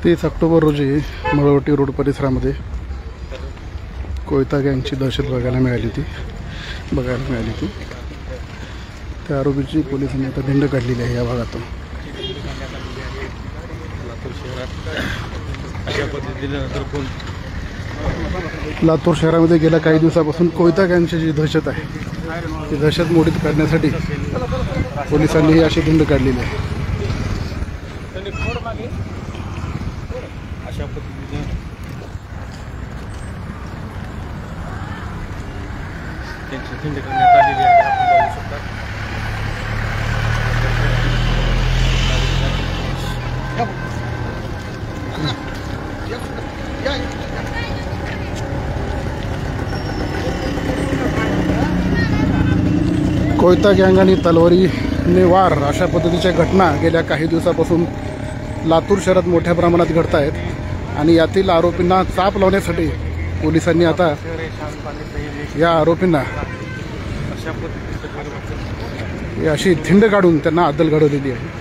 30 October रोजी मळवटी road परिसरामध्ये कोयता गँगची दहशत बघायला मिळाली होती। त्या आरोपीची पोलिसांनी आता धिंड काढलेली आहे या भागातून। लातूर शहरामध्ये गेल्या काही दिवसापासून कोयता गँगची जी दहशत आहे ती दहशत मोडीत करण्यासाठी पोलिसांनी ही अशी धिंड काढलेली आहे। अशा पद्धतीने त्यांची धिंड करण्यात आलेली आहे। आपण बघू शकता कोयता गँग आणि तलवारीने वार अशा पद्धतीच्या घटना गेल्या काही दिवसापासून लातूर शहरात मोठ्या प्रमाणात घडत आहेत आणि यातील आरोपींना चाप लावण्यासाठी पोलिसांनी आता या आरोपींना अशी धिंड काढून त्यांना अद्दल घडवलेली आहे।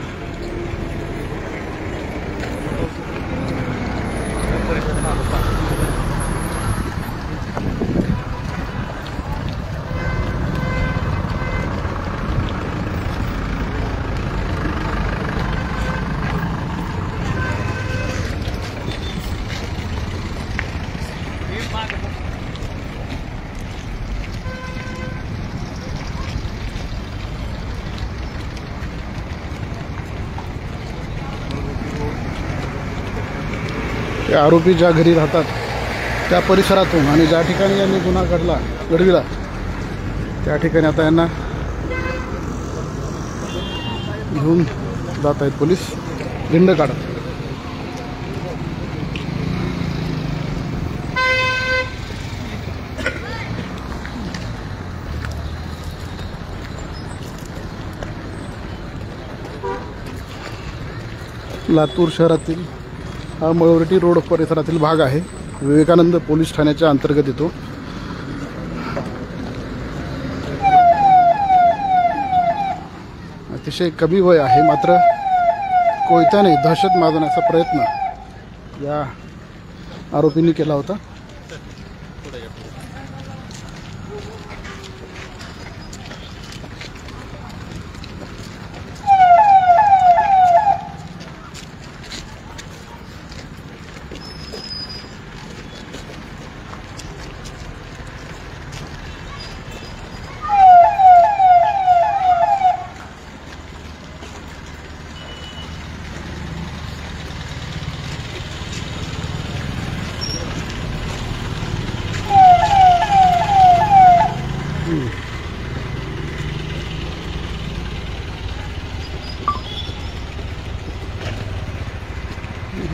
आरोपी ज्या घरी राहतात त्या परिसरातून आणि ज्या ठिकाणी यांनी गुन्हा घडविला त्या ठिकाणी आता यांना घेऊन जात आहेत पोलीस धिंड काढत। लातूर शहरातील हा मळवटी रोड परिसरातील भाग आहे। विवेकानंद पोलीस ठाण्याच्या अंतर्गत येतो। अतिशय कमी वय आहे, मात्र कोयत्याने दहशत माजवण्याचा प्रयत्न या आरोपींनी केला होता।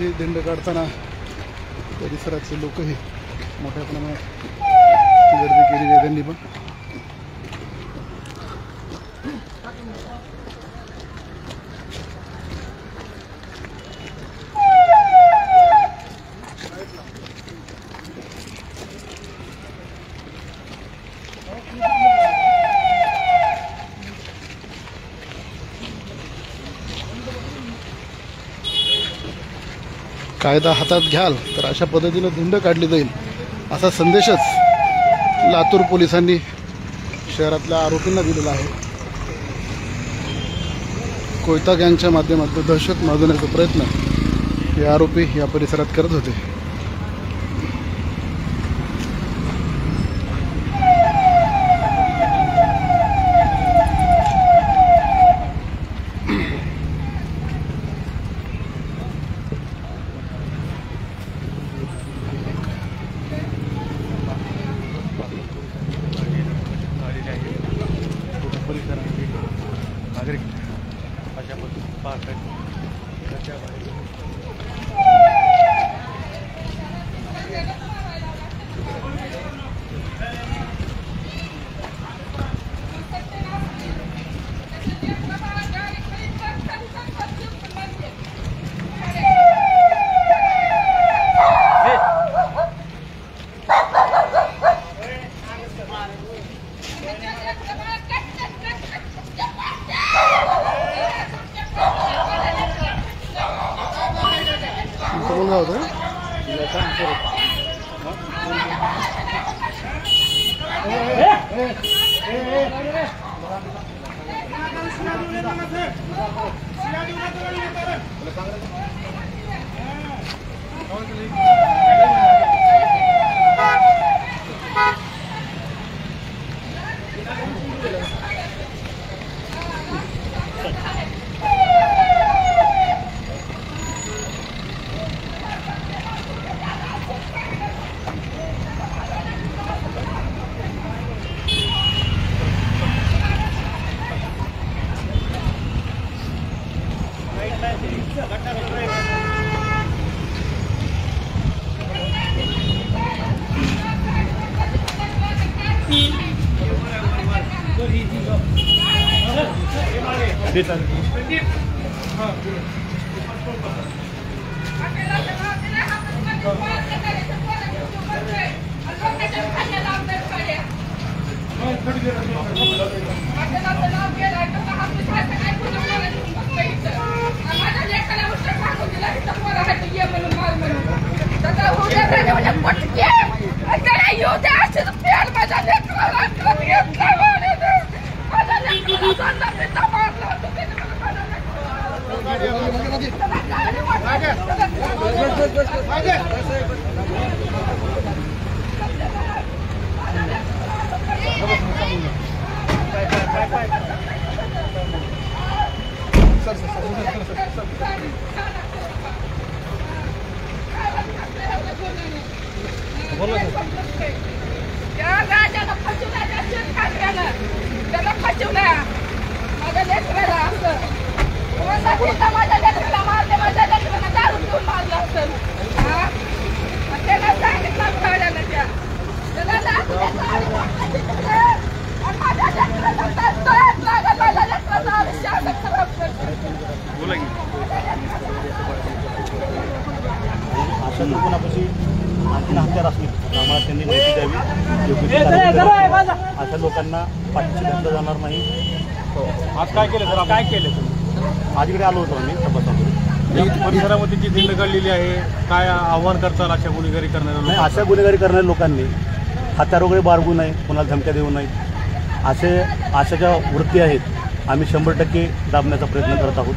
ही धिंड काढताना परिसरातले लोकही मोठ्या प्रमाणात गर्दी केलेली आहे त्यांनी पण। कायदा हातात घ्याल तर अशा पद्धतीने धिंड काढली जाईल असा संदेशच लातूर पोलिसांनी शहरातल्या आरोपींना दिलेला आहे। कोयता गँगच्या माध्यमातून दहशत माजवण्याचा प्रयत्न हे आरोपी या परिसरात करत होते। नागरिक अशा पद्धतीने पाहतात। अशा लोकांपाशी आणखी हत्यार असली आम्हाला त्यांनी माहिती द्यावी, योग्य ती कारवाई करावी. अशा लोकांना पाठीशी घातलं जाणार नाही. आज काय केलं सर? काय केलं तुम्ही? आज इकडे आलो होतो आम्ही तपासामध्ये. परिसरामध्ये जी दिंड काढलेली आहे, काय आव्हान करताल अशा गुन्हेगारी करणाऱ्या नाही, लोकांना? अशा गुन्हेगारी करणाऱ्या लोकांनी हत्यार वगैरे बाळगू नये, कोणाला धमक्या देऊ नये. अशा ज्या वृत्ती आहेत आम्ही 100% दाबण्याचा प्रयत्न करत आहोत.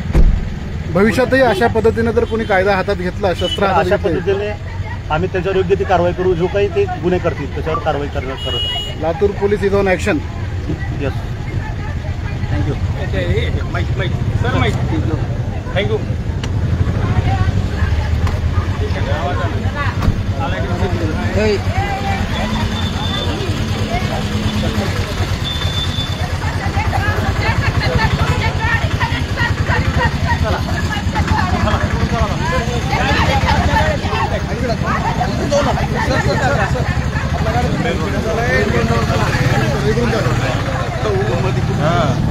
भविष्यातही अशा पद्धतीने जर कोणी कायदा हातात घेतला, शस्त्र हातात अशा घेतले, पद्धतीने आम्ही त्याच्यावर योग्य ती कारवाई करू. जो काही ते गुन्हे करतील त्याच्यावर कारवाई करत आहोत. Latur police is on action. Yes, thank you. Sir thank you. हां